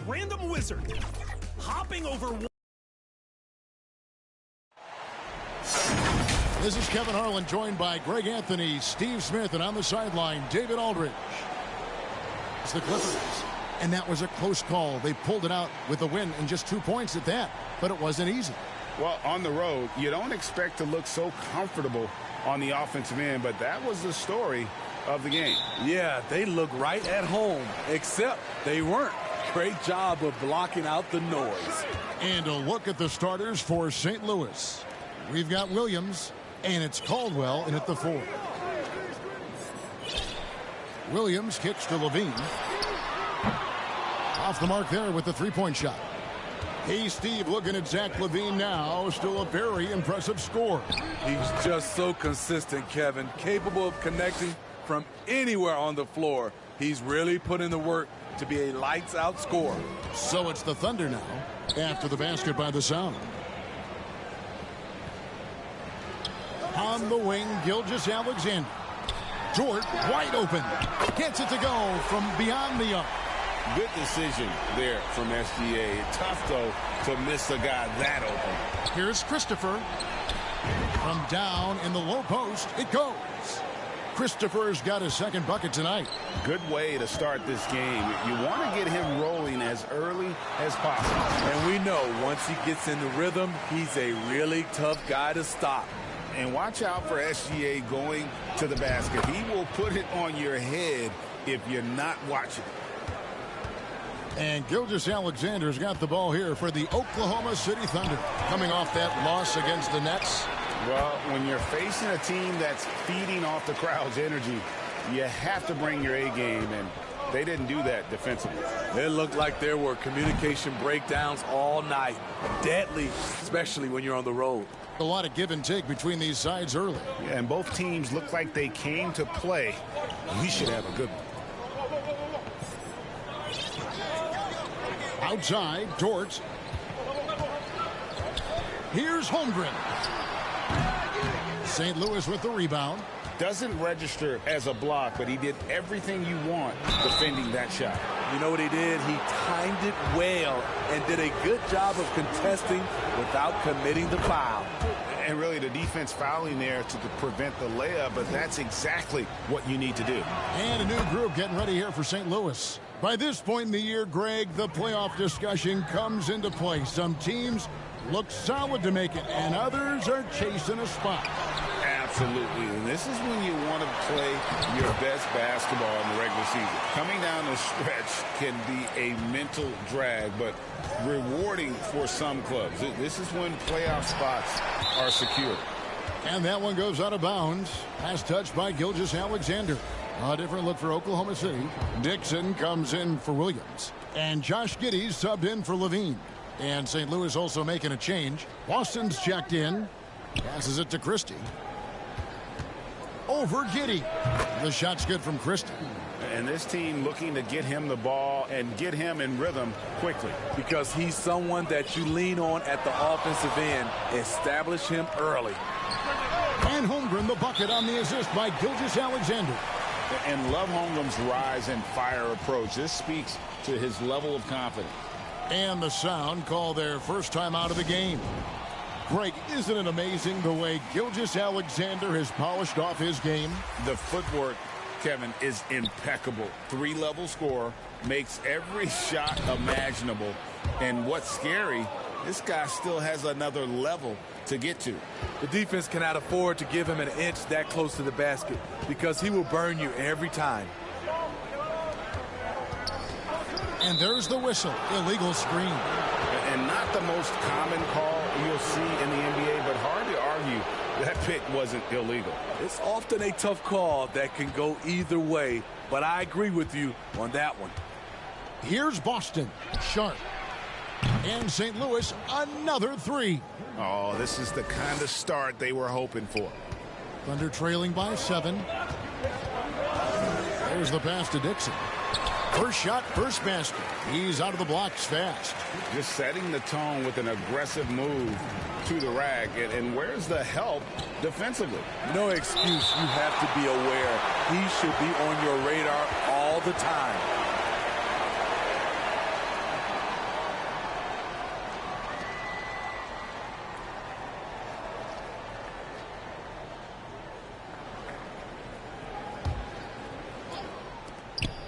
random wizard. Hopping over. This is Kevin Harlan, joined by Greg Anthony, Steve Smith, and on the sideline, David Aldridge. It's the Clippers. And that was a close call. They pulled it out with a win and just 2 points at that. But it wasn't easy. Well, on the road, you don't expect to look so comfortable on the offensive end, but that was the story of the game. Yeah, they look right at home, except they weren't. Great job of blocking out the noise. And a look at the starters for St. Louis. We've got Williams, and it's Caldwell in at the 4. Williams kicks to Levine. Off the mark there with the three-point shot. Hey, Steve, looking at Zach LaVine now. Still a very impressive score. He's just so consistent, Kevin. Capable of connecting from anywhere on the floor. He's really put in the work to be a lights-out scorer. So it's the Thunder now after the basket by the Sound. On the wing, Gilgeous-Alexander. Dort wide open. Gets it to go from beyond the arc. Good decision there from SGA. Tough, though, to miss a guy that open. Here's Christopher. From down in the low post, it goes. Christopher's got his second bucket tonight. Good way to start this game. You want to get him rolling as early as possible. And we know once he gets in the rhythm, he's a really tough guy to stop. And watch out for SGA going to the basket. He will put it on your head if you're not watching. And Gilgeous-Alexander's got the ball here for the Oklahoma City Thunder. Coming off that loss against the Nets. Well, when you're facing a team that's feeding off the crowd's energy, you have to bring your A game, and they didn't do that defensively. It looked like there were communication breakdowns all night. Deadly, especially when you're on the road. A lot of give and take between these sides early. Yeah, and both teams look like they came to play. We should have a good one. Outside, Dort. Here's Holmgren. St. Louis with the rebound. Doesn't register as a block, but he did everything you want defending that shot. You know what he did? He timed it well and did a good job of contesting without committing the foul. And really the defense fouling there to prevent the layup, but that's exactly what you need to do. And a new group getting ready here for St. Louis. By this point in the year, Greg, the playoff discussion comes into play. Some teams look solid to make it, and others are chasing a spot. Absolutely, and this is when you want to play your best basketball in the regular season. Coming down the stretch can be a mental drag, but rewarding for some clubs. This is when playoff spots are secure. And that one goes out of bounds. Pass touched by Gilgeous-Alexander. A different look for Oklahoma City. Dixon comes in for Williams. And Josh Giddey subbed in for Levine. And St. Louis also making a change. Boston's checked in. Passes it to Christie. Over Giddey. The shot's good from Christie. And this team looking to get him the ball and get him in rhythm quickly. Because he's someone that you lean on at the offensive end. Establish him early. And Holmgren the bucket on the assist by Gilgeous-Alexander. And love Holmgren's rise and fire approach. This speaks to his level of confidence. And the Sound call their first time out of the game. Greg, isn't it amazing the way Gilgeous-Alexander has polished off his game? The footwork, Kevin, is impeccable. Three-level scorer, makes every shot imaginable. And what's scary, this guy still has another level to get to. The defense cannot afford to give him an inch that close to the basket because he will burn you every time. And there's the whistle. Illegal screen. And not the most common call you'll see in the NBA, but hard to argue that pick wasn't illegal. It's often a tough call that can go either way, but I agree with you on that one. Here's Boston. Sharp. And St. Louis, another three. Oh, this is the kind of start they were hoping for. Thunder trailing by 7. There's the pass to Dixon. First shot, first basket. He's out of the blocks fast. Just setting the tone with an aggressive move to the rack. And where's the help defensively? No excuse. You have to be aware. He should be on your radar all the time.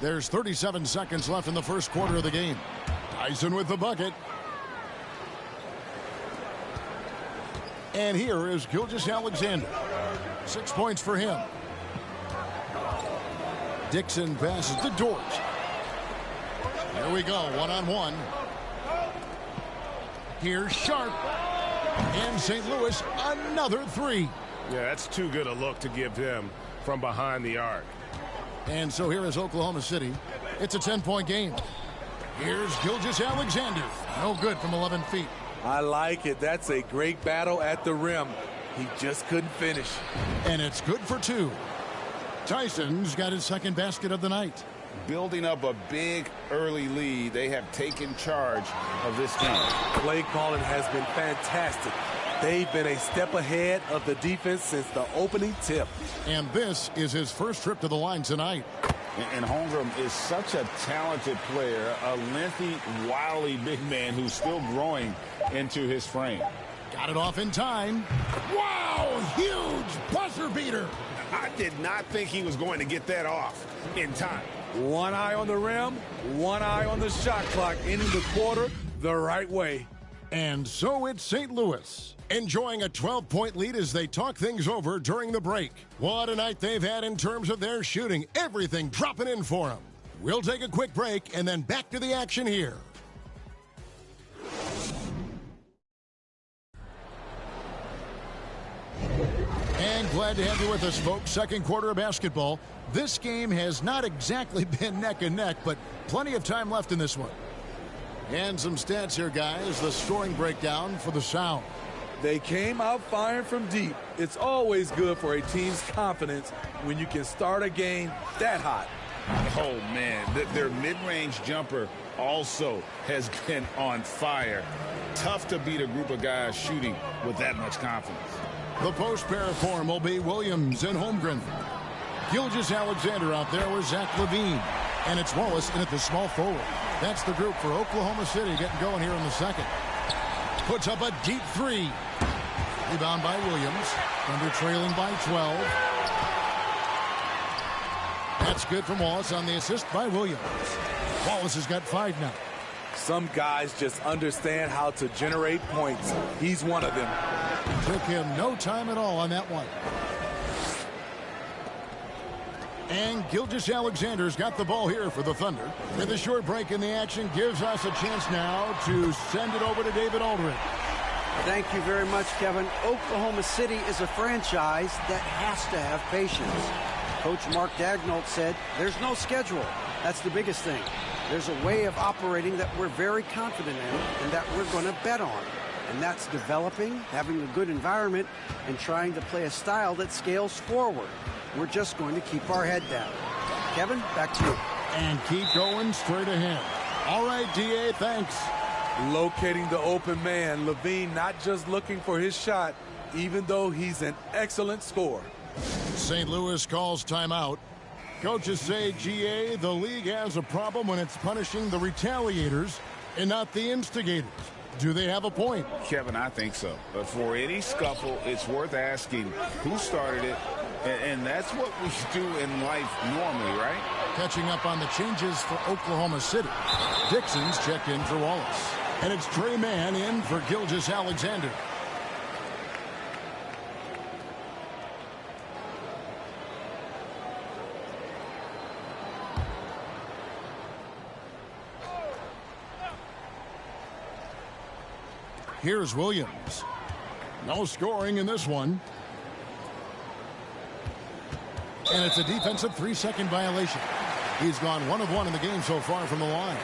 There's 37 seconds left in the first quarter of the game. Tyson with the bucket. And here is Gilgeous-Alexander. 6 points for him. Dixon passes to Dort. Here we go, one-on-one. Here's Sharp. And St. Louis, another three. Yeah, that's too good a look to give him from behind the arc. And so here is Oklahoma City. It's a 10-point game. Here's Gilgeous-Alexander. No good from 11 feet. I like it. That's a great battle at the rim. He just couldn't finish. And it's good for two. Tyson's got his second basket of the night. Building up a big early lead, they have taken charge of this game. Play calling has been fantastic. They've been a step ahead of the defense since the opening tip. And this is his first trip to the line tonight. And Holmgren is such a talented player, a lengthy, wily big man who's still growing into his frame. Got it off in time. Wow, huge buzzer beater. I did not think he was going to get that off in time. One eye on the rim, one eye on the shot clock, ending the quarter the right way. And so it's St. Louis, enjoying a 12-point lead as they talk things over during the break. What a night they've had in terms of their shooting. Everything dropping in for them. We'll take a quick break and then back to the action here. And glad to have you with us, folks. Second quarter of basketball. This game has not exactly been neck and neck, but plenty of time left in this one. And some stats here, guys. The scoring breakdown for the Sound. They came out firing from deep. It's always good for a team's confidence when you can start a game that hot. Oh, man, their mid-range jumper also has been on fire. Tough to beat a group of guys shooting with that much confidence. The post pair for him will be Williams and Holmgren. Gilgeous-Alexander out there with Zach LaVine. And it's Wallace in at the small forward. That's the group for Oklahoma City getting going here in the second. Puts up a deep three. Rebound by Williams. Thunder trailing by 12. That's good from Wallace on the assist by Williams. Wallace has got 5 now. Some guys just understand how to generate points. He's one of them. Took him no time at all on that one. And Gilgeous-Alexander's got the ball here for the Thunder. With a short break in the action, gives us a chance now to send it over to David Aldridge. Thank you very much, Kevin. Oklahoma City is a franchise that has to have patience. Coach Mark Daigneault said there's no schedule. That's the biggest thing. There's a way of operating that we're very confident in and that we're going to bet on. And that's developing, having a good environment, and trying to play a style that scales forward. We're just going to keep our head down. Kevin, back to you. And keep going straight ahead. All right, D.A., thanks. Locating the open man. LaVine not just looking for his shot, even though he's an excellent scorer. St. Louis calls timeout. Coaches say, G.A., the league has a problem when it's punishing the retaliators and not the instigators. Do they have a point? Kevin, I think so. But for any scuffle, it's worth asking who started it. And that's what we do in life normally, right? Catching up on the changes for Oklahoma City. Dixon's checked in for Wallace. And it's Tre Mann in for Gilgeous-Alexander. Here's Williams. No scoring in this one. And it's a defensive 3-second violation. He's gone 1 of 1 in the game so far from the line.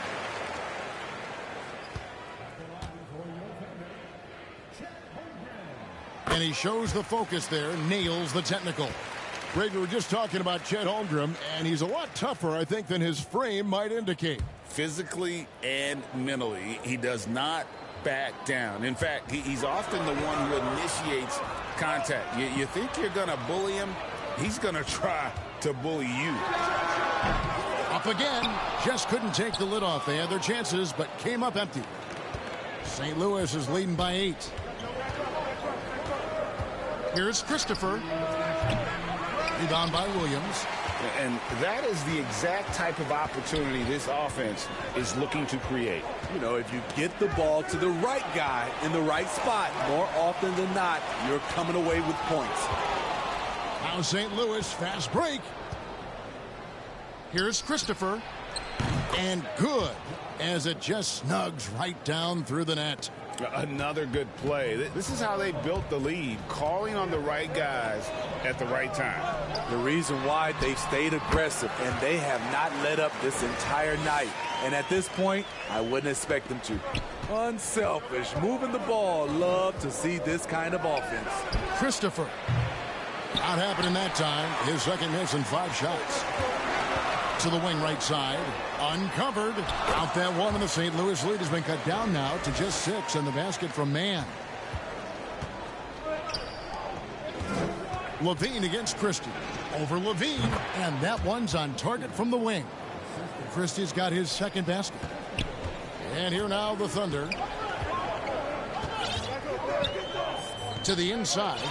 And he shows the focus there, nails the technical. Greg, we were just talking about Chet Holmgren, and he's a lot tougher, I think, than his frame might indicate. Physically and mentally, he does not back down. In fact, he's often the one who initiates contact. You think you're going to bully him? He's going to try to bully you. Up again. Just couldn't take the lid off. They had their chances, but came up empty. St. Louis is leading by 8. Here's Christopher. Rebound by Williams. And that is the exact type of opportunity this offense is looking to create. You know, if you get the ball to the right guy in the right spot, more often than not, you're coming away with points. Now St. Louis, fast break. Here's Christopher. And good, as it just snugs right down through the net. Another good play. This is how they built the lead, calling on the right guys at the right time. The reason why they've stayed aggressive, and they have not let up this entire night. And at this point, I wouldn't expect them to. Unselfish, moving the ball. Love to see this kind of offense. Christopher. Not happening that time. His second miss in 5 shots. To the wing right side. Uncovered. Out that one, and the St. Louis lead has been cut down now to just 6 in the basket from Mann. Levine against Christie. Over Levine, and that one's on target from the wing. Christie's got his second basket. And here now the Thunder. To the inside.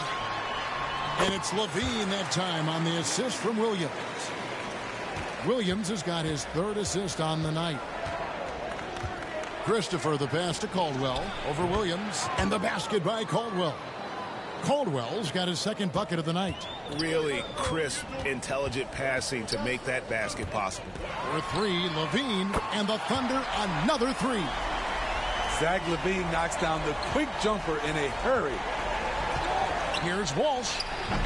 And it's Levine that time on the assist from Williams. Williams has got his 3rd assist on the night. Christopher the pass to Caldwell over Williams, and the basket by Caldwell. Caldwell's got his 2nd bucket of the night. Really crisp, intelligent passing to make that basket possible. For 3, Levine, and the Thunder another 3. Zach LaVine knocks down the quick jumper in a hurry. Here's Walsh,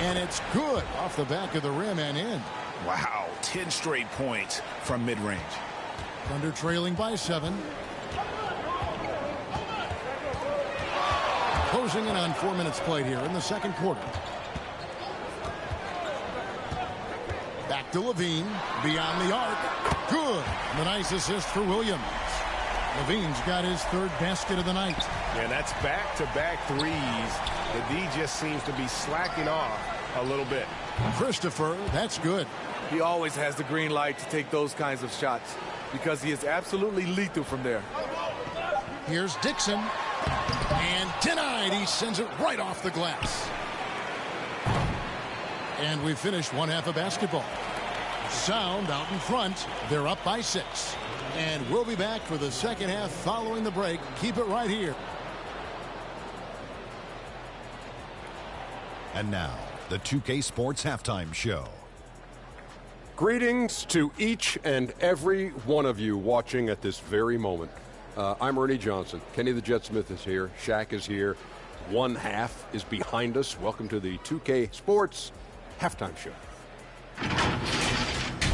and it's good off the back of the rim and in. Wow, 10 straight points from mid-range. Thunder trailing by 7. Closing in on 4 minutes played here in the second quarter. Back to Levine, beyond the arc. Good. And a nice assist for Williams. Levine's got his 3rd basket of the night. Yeah, that's back-to-back threes. The D just seems to be slacking off a little bit. Christopher, that's good. He always has the green light to take those kinds of shots because he is absolutely lethal from there. Here's Dixon. And denied. He sends it right off the glass. And we finish one half of basketball. Sound out in front. They're up by 6. And we'll be back for the second half following the break. Keep it right here. And now, the 2K Sports Halftime Show. Greetings to each and every one of you watching at this very moment. I'm Ernie Johnson. Kenny the Jet Smith is here. Shaq is here. One half is behind us. Welcome to the 2K Sports Halftime Show.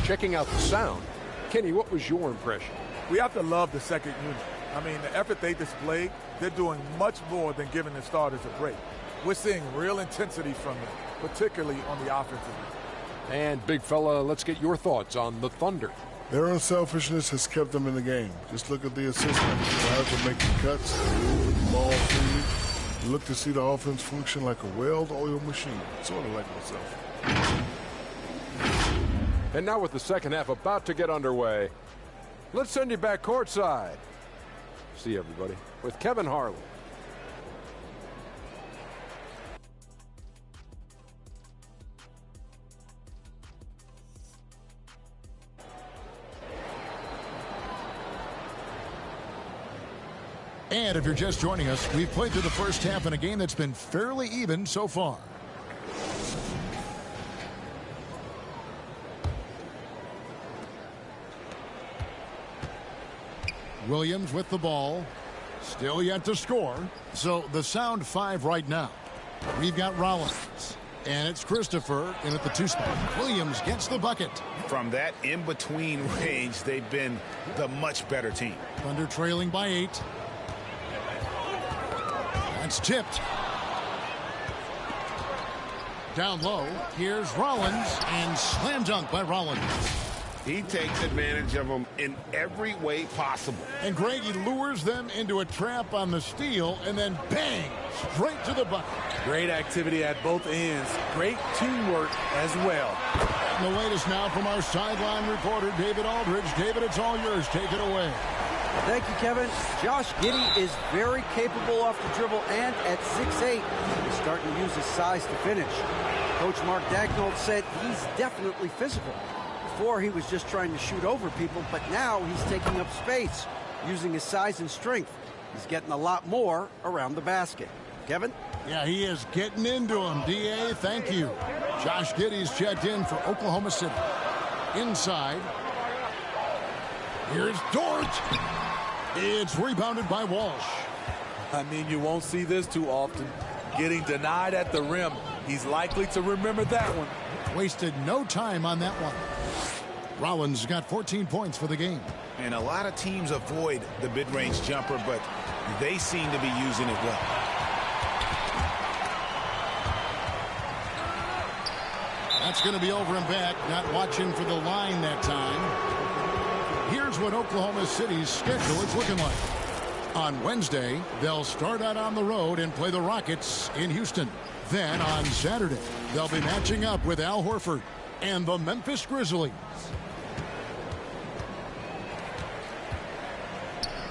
Checking out the sound. Kenny, what was your impression? We have to love the second unit. I mean, the effort they displayed, they're doing much more than giving the starters a break. We're seeing real intensity from them, particularly on the offensive end. And, big fella, let's get your thoughts on the Thunder. Their unselfishness has kept them in the game. Just look at the assist numbers. Guys are making cuts, moving the ball freely. You look to see the offense function like a well-oiled machine, sort of like myself. And now with the second half about to get underway, let's send you back courtside. See everybody with Kevin Harlan. And if you're just joining us, we've played through the first half in a game that's been fairly even so far. Williams with the ball. Still yet to score. So the sound 5 right now. We've got Rollins. And it's Christopher in at the 2 spot. Williams gets the bucket. From that in-between range, they've been the much better team. Thunder trailing by 8. That's tipped. Down low. Here's Rollins. And slam dunk by Rollins. He takes advantage of them in every way possible. And Greg, he lures them into a trap on the steal, and then bang, straight to the bucket. Great activity at both ends. Great teamwork as well. And the latest now from our sideline reporter, David Aldridge. David, it's all yours. Take it away. Thank you, Kevin. Josh Giddey is very capable off the dribble, and at 6'8", he's starting to use his size to finish. Coach Mark Daigneault said he's definitely physical. Before, he was just trying to shoot over people, but now he's taking up space, using his size and strength. He's getting a lot more around the basket. Kevin? Yeah, he is getting into him. D.A., thank you. Josh Giddey's checked in for Oklahoma City. Inside. Here's Dort. It's rebounded by Walsh. I mean, you won't see this too often. Getting denied at the rim. He's likely to remember that one. Wasted no time on that one. Rollins got 14 points for the game. And a lot of teams avoid the mid-range jumper, but they seem to be using it well. That's going to be over and back. Not watching for the line that time. Here's what Oklahoma City's schedule is looking like. On Wednesday, they'll start out on the road and play the Rockets in Houston. Then on Saturday, they'll be matching up with Al Horford and the Memphis Grizzlies.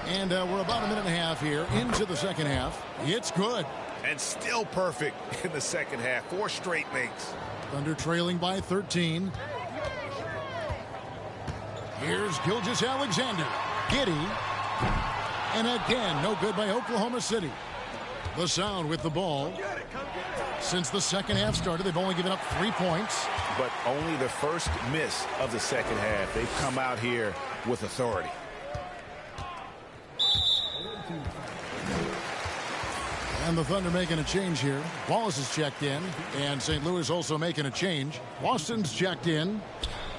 And we're about a minute and a half here into the second half. It's good. And still perfect in the second half. 4 straight makes. Thunder trailing by 13. Here's Gilgeous-Alexander. Giddey. And again, no good by Oklahoma City. The Sound with the ball. Since the second half started, they've only given up 3 points. But only the first miss of the second half. They've come out here with authority. And the Thunder making a change here. Wallace is checked in, and St. Louis also making a change. Boston's checked in,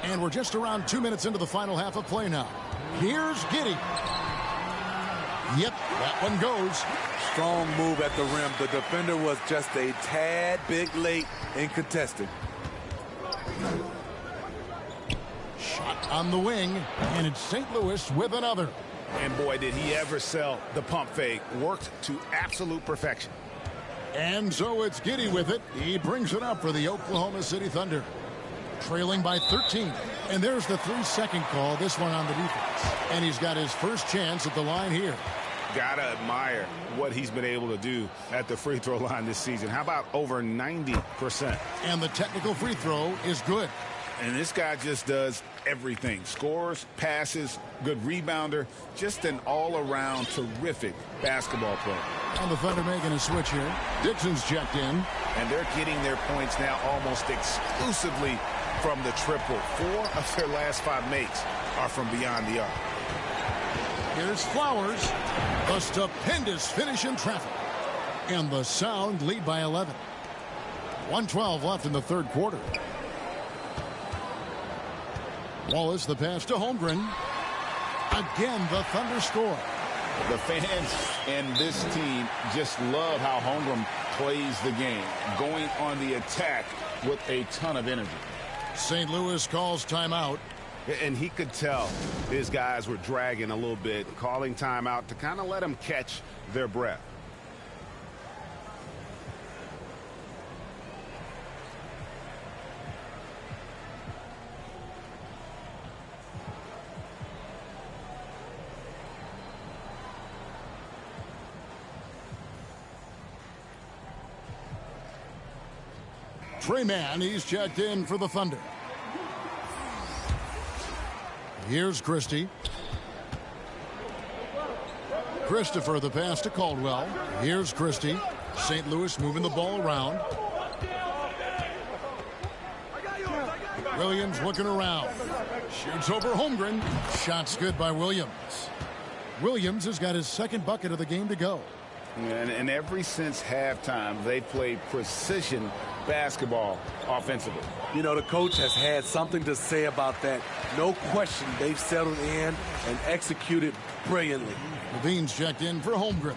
and we're just around 2 minutes into the final half of play now. Here's Giddey. Yep, that one goes. Strong move at the rim. The defender was just a tad bit late in contesting. Shot on the wing, and it's St. Louis with another. And boy, did he ever sell the pump fake. Worked to absolute perfection. And so it's Giddey with it. He brings it up for the Oklahoma City Thunder. Trailing by 13. And there's the 3-second call, this one on the defense. And he's got his first chance at the line here. Gotta admire what he's been able to do at the free throw line this season. How about over 90%? And the technical free throw is good. And this guy just does everything. Scores, passes, good rebounder. Just an all-around terrific basketball player. And the Thunder making a switch here. Dixon's checked in. And they're getting their points now almost exclusively from the triple. 4 of their last 5 makes are from beyond the arc. Here's Flowers. A stupendous finish in traffic. And the Sound lead by 11. 1:12 left in the third quarter. Wallace, the pass to Holmgren. Again, the Thunder score. The fans and this team just love how Holmgren plays the game, going on the attack with a ton of energy. St. Louis calls timeout. And he could tell his guys were dragging a little bit, calling timeout to kind of let them catch their breath. Trey Mann, he's checked in for the Thunder. Here's Christie. Christopher, the pass to Caldwell. Here's Christie. St. Louis moving the ball around. Williams looking around. Shoots over Holmgren. Shot's good by Williams. Williams has got his second bucket of the game to go. And ever since halftime, they played precision basketball offensively. You know, the coach has had something to say about that. No question, they've settled in and executed brilliantly. Levine's checked in for Holmgren.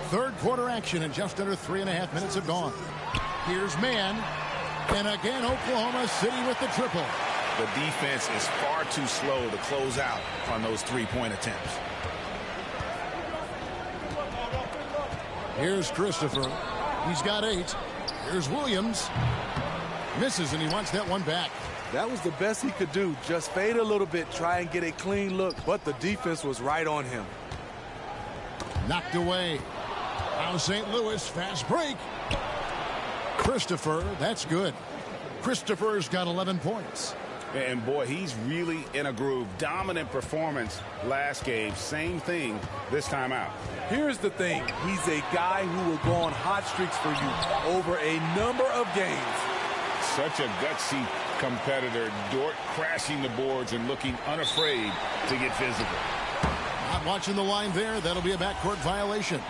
Third quarter action, and just under 3.5 minutes have gone. Here's Mann. And again, Oklahoma City with the triple. The defense is far too slow to close out on those three-point attempts. Here's Christopher. He's got 8. Here's Williams. Misses, and he wants that one back. That was the best he could do. Just fade a little bit, try and get a clean look, but the defense was right on him. Knocked away. Now St. Louis, fast break. Christopher, that's good. Christopher's got 11 points. And boy, he's really in a groove. Dominant performance last game. Same thing this time out. Here's the thing. He's a guy who will go on hot streaks for you over a number of games. Such a gutsy competitor. Dort crashing the boards and looking unafraid to get physical. Not watching the line there. That'll be a backcourt violation.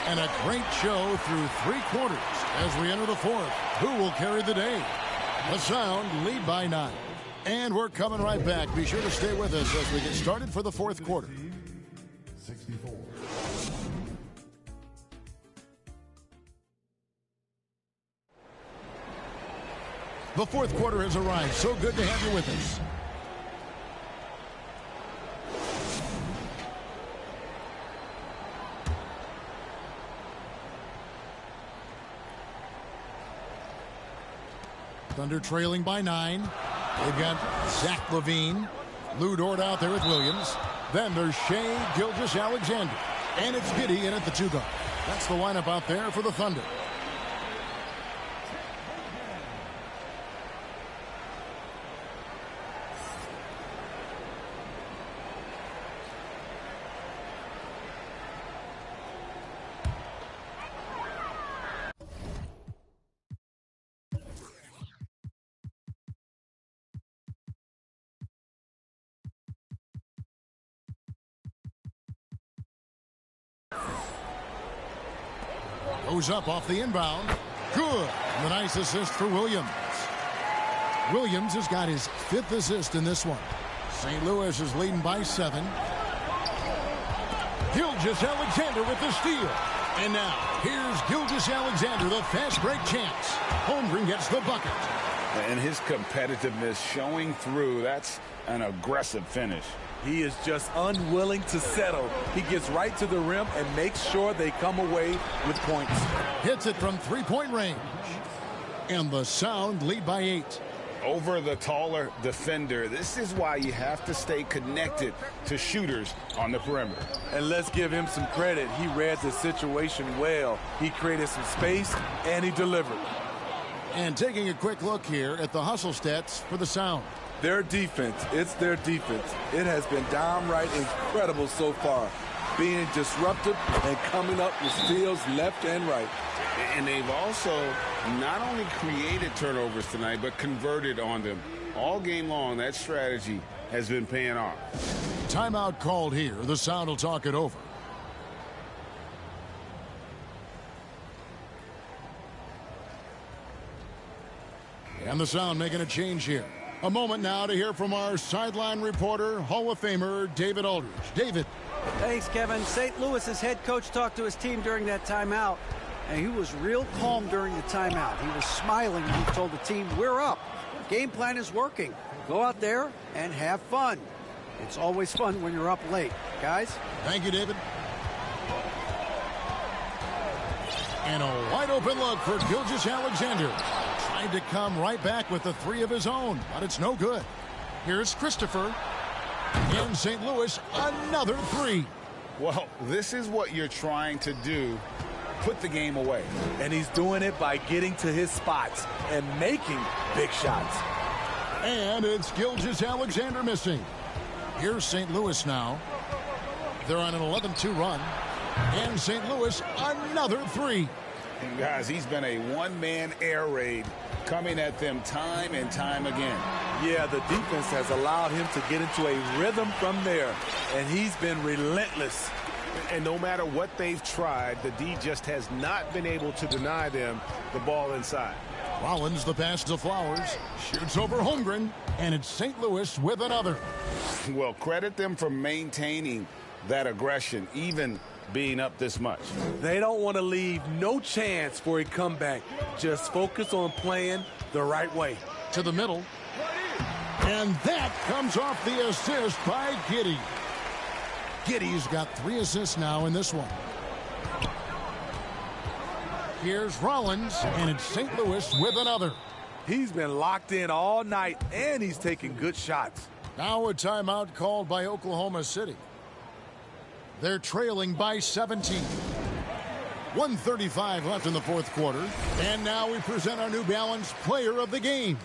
And a great show through 3 quarters as we enter the 4th. Who will carry the day? The Sound lead by 9. And we're coming right back. Be sure to stay with us as we get started for the 4th quarter. 64. The 4th quarter has arrived. So good to have you with us. Thunder trailing by 9. They've got Zach LaVine. Lou Dort out there with Williams. Then there's Shai Gilgeous-Alexander. And it's Giddey in at the 2 guard. That's the lineup out there for the Thunder. Goes up off the inbound. Good. And the nice assist for Williams. Williams has got his 5th assist in this one. St. Louis is leading by 7. Gilgeous-Alexander with the steal. And now, here's Gilgeous-Alexander, the fast break champs. Holmgren gets the bucket. And his competitiveness showing through. That's an aggressive finish. He is just unwilling to settle. He gets right to the rim and makes sure they come away with points. Hits it from 3-point range. And the Sound lead by 8. Over the taller defender. This is why you have to stay connected to shooters on the perimeter. And let's give him some credit. He read the situation well. He created some space, and he delivered. And taking a quick look here at the hustle stats for the Sound. Their defense, it's their defense. It has been downright incredible so far. Being disruptive and coming up with steals left and right. And they've also not only created turnovers tonight, but converted on them. All game long, that strategy has been paying off. Timeout called here. The Sound will talk it over. And the Sound making a change here. A moment now to hear from our sideline reporter, Hall of Famer David Aldridge. David. Thanks, Kevin. St. Louis's head coach talked to his team during that timeout, and he was real calm during the timeout. He was smiling when he told the team, we're up. Game plan is working. Go out there and have fun. It's always fun when you're up late. Guys? Thank you, David. And a wide open look for Gilgeous-Alexander. Tried to come right back with the 3 of his own, but it's no good. Here's Christopher. And St. Louis, another 3. Well, this is what you're trying to do. Put the game away. And he's doing it by getting to his spots and making big shots. And it's Gilgeous-Alexander missing. Here's St. Louis now. They're on an 11-2 run. And St. Louis, another 3. And guys, he's been a one-man air raid coming at them time and time again. Yeah, the defense has allowed him to get into a rhythm from there, and he's been relentless. And no matter what they've tried, the D just has not been able to deny them the ball inside. Rollins, the pass to Flowers, shoots over Holmgren, and it's St. Louis with another. Well, credit them for maintaining that aggression, even being up this much. They don't want to leave no chance for a comeback. Just focus on playing the right way. To the middle. And that comes off the assist by Giddey. Giddey's got 3 assists now in this one. Here's Rollins, and it's St. Louis with another. He's been locked in all night, and he's taking good shots. Now a timeout called by Oklahoma City. They're trailing by 17. 1:35 left in the fourth quarter. And now we present our New Balance Player of the Game.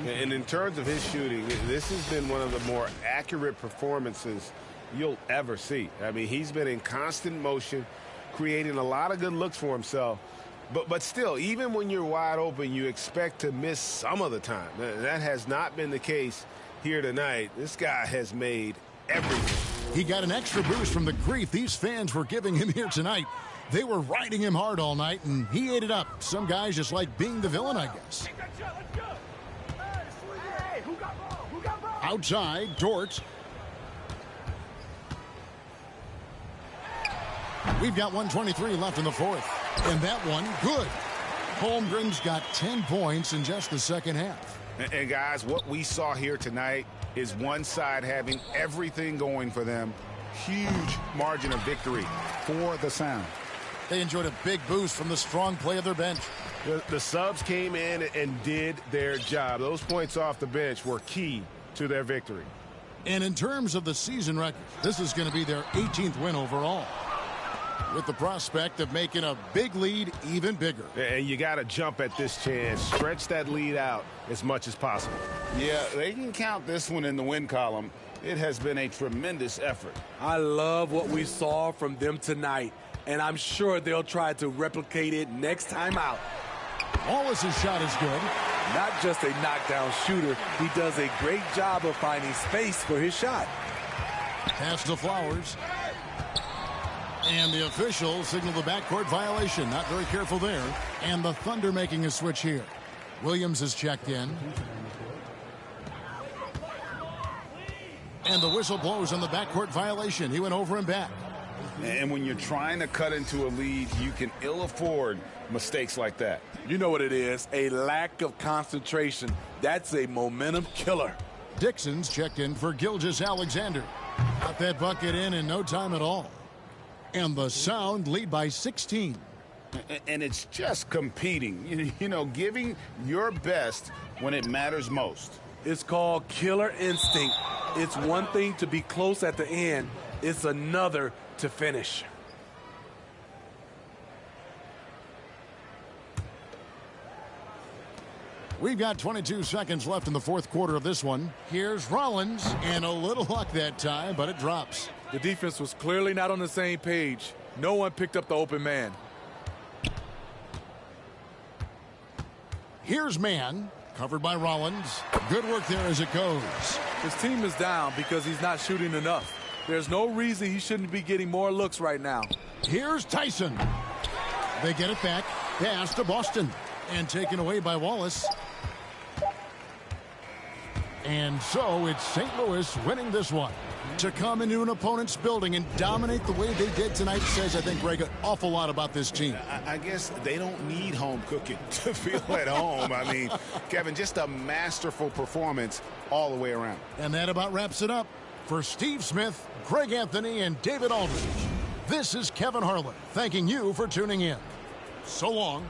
And in terms of his shooting, this has been one of the more accurate performances you'll ever see. I mean, he's been in constant motion, creating a lot of good looks for himself. But still, even when you're wide open, you expect to miss some of the time. That has not been the case here tonight. This guy has made everything. He got an extra boost from the grief these fans were giving him here tonight. They were riding him hard all night, and he ate it up. Some guys just like being the villain, I guess. Outside, Dort. We've got 1:23 left in the fourth. And that one, good. Holmgren's got 10 points in just the second half. And guys, what we saw here tonight is one side having everything going for them. Huge margin of victory for the Sound. They enjoyed a big boost from the strong play of their bench. The subs came in and did their job. Those points off the bench were key to their victory. And in terms of the season record, this is going to be their 18th win overall, with the prospect of making a big lead even bigger. And you got to jump at this chance. Stretch that lead out as much as possible. Yeah, they can count this one in the win column. It has been a tremendous effort. I love what we saw from them tonight, and I'm sure they'll try to replicate it next time out. Wallace's shot is good. Not just a knockdown shooter, he does a great job of finding space for his shot. Pass to Flowers. And the officials signal the backcourt violation. Not very careful there. And the Thunder making a switch here. Williams is checked in. And the whistle blows on the backcourt violation. He went over and back. And when you're trying to cut into a lead, you can ill afford mistakes like that. You know what it is, a lack of concentration. That's a momentum killer. Dixon's checked in for Gilgeous-Alexander. Got that bucket in no time at all. And the Sound lead by 16. And it's just competing, you know, giving your best when it matters most. It's called killer instinct. It's one thing to be close at the end. It's another to finish. We've got 22 seconds left in the fourth quarter of this one. Here's Rollins, and a little luck that time, but it drops. The defense was clearly not on the same page. No one picked up the open man. Here's man, covered by Rollins. Good work there as it goes. His team is down because he's not shooting enough. There's no reason he shouldn't be getting more looks right now. Here's Tyson. They get it back. Pass to Boston. And taken away by Wallace. And so it's St. Louis winning this one. To come into an opponent's building and dominate the way they did tonight says, I think, Greg, an awful lot about this team. I guess they don't need home cooking to feel at home. I mean, Kevin, just a masterful performance all the way around. And that about wraps it up. For Steve Smith, Greg Anthony, and David Aldridge, this is Kevin Harlan thanking you for tuning in. So long.